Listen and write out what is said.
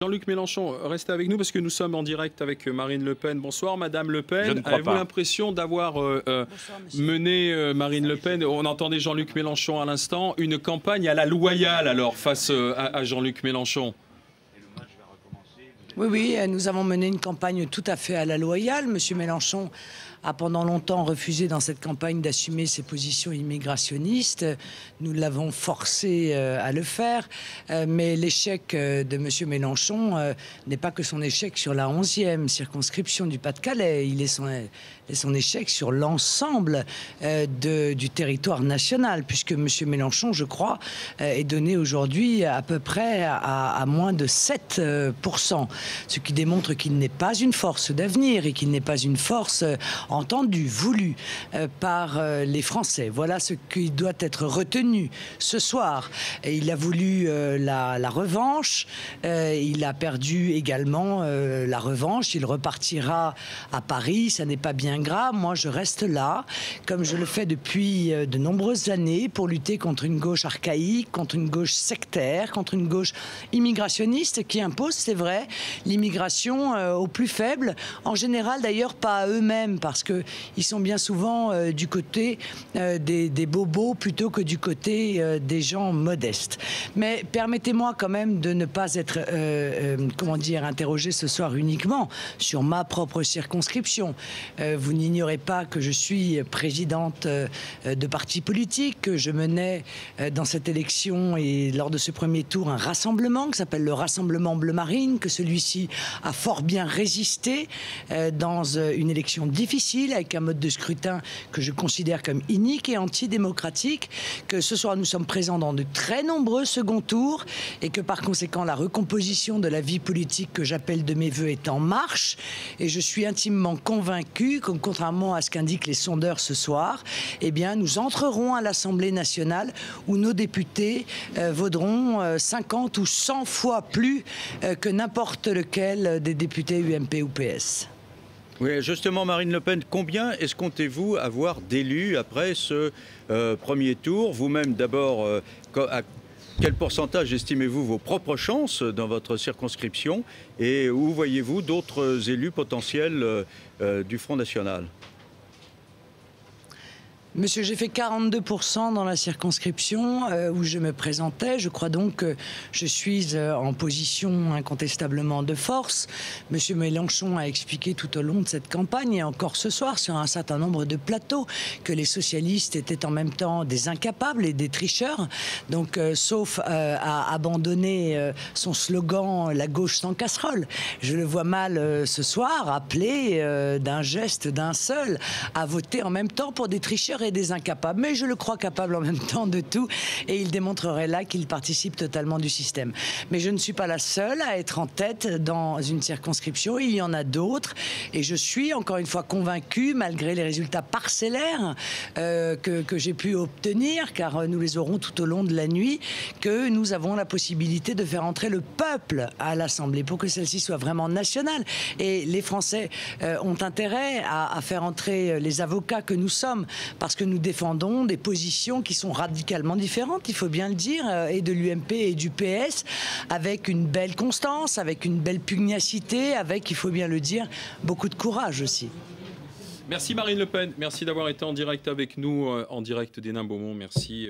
Jean-Luc Mélenchon, restez avec nous parce que nous sommes en direct avec Marine Le Pen. Bonsoir Madame Le Pen. Je ne crois pas. Avez-vous l'impression d'avoir mené, Marine Le Pen, on entendait Jean-Luc Mélenchon à l'instant, une campagne à la loyale alors face à Jean-Luc Mélenchon? Oui, nous avons mené une campagne tout à fait à la loyale. Monsieur Mélenchon a pendant longtemps refusé dans cette campagne d'assumer ses positions immigrationnistes. Nous l'avons forcé à le faire. Mais l'échec de monsieur Mélenchon n'est pas que son échec sur la 11e circonscription du Pas-de-Calais. Il est son échec sur l'ensemble du territoire national, puisque monsieur Mélenchon, je crois, est donné aujourd'hui à peu près à moins de 7%. Ce qui démontre qu'il n'est pas une force d'avenir et qu'il n'est pas une force entendue, voulue par les Français. Voilà ce qui doit être retenu ce soir. Et il a voulu la revanche, il a perdu également la revanche, il repartira à Paris, ça n'est pas bien grave. Moi, je reste là, comme je le fais depuis de nombreuses années, pour lutter contre une gauche archaïque, contre une gauche sectaire, contre une gauche immigrationniste qui impose, c'est vrai, l'immigration aux plus faibles, en général d'ailleurs pas à eux-mêmes, parce qu'ils sont bien souvent du côté des bobos plutôt que du côté des gens modestes. Mais permettez-moi quand même de ne pas être, interrogé ce soir uniquement sur ma propre circonscription. Vous n'ignorez pas que je suis présidente de parti politique, que je menais dans cette élection et lors de ce premier tour un rassemblement qui s'appelle le Rassemblement Bleu Marine, que celui-ci a fort bien résisté dans une élection difficile avec un mode de scrutin que je considère comme inique et antidémocratique, que ce soir nous sommes présents dans de très nombreux seconds tours et que par conséquent la recomposition de la vie politique que j'appelle de mes voeux est en marche, et je suis intimement convaincu que contrairement à ce qu'indiquent les sondeurs ce soir, eh bien nous entrerons à l'Assemblée nationale où nos députés vaudront 50 ou 100 fois plus que n'importe lequel des députés UMP ou PS. Oui, justement, Marine Le Pen, combien escomptez-vous avoir d'élus après ce premier tour? Vous-même, d'abord, à quel pourcentage estimez-vous vos propres chances dans votre circonscription? Et où voyez-vous d'autres élus potentiels du Front National? Monsieur, j'ai fait 42% dans la circonscription où je me présentais. Je crois donc que je suis en position incontestablement de force. Monsieur Mélenchon a expliqué tout au long de cette campagne, et encore ce soir sur un certain nombre de plateaux, que les socialistes étaient en même temps des incapables et des tricheurs. Donc, sauf à abandonner son slogan « La gauche sans casserole ». Je le vois mal ce soir appeler d'un geste d'un seul à voter en même temps pour des tricheurs et des incapables, mais je le crois capable en même temps de tout, et il démontrerait là qu'il participe totalement du système. Mais je ne suis pas la seule à être en tête dans une circonscription, il y en a d'autres, et je suis encore une fois convaincu, malgré les résultats parcellaires que j'ai pu obtenir, car nous les aurons tout au long de la nuit, que nous avons la possibilité de faire entrer le peuple à l'Assemblée pour que celle-ci soit vraiment nationale. Et les Français ont intérêt à faire entrer les avocats que nous sommes, parce que nous défendons des positions qui sont radicalement différentes, il faut bien le dire, et de l'UMP et du PS, avec une belle constance, avec une belle pugnacité, avec, il faut bien le dire, beaucoup de courage aussi. Merci Marine Le Pen, merci d'avoir été en direct avec nous, en direct d'Hénin-Beaumont, merci.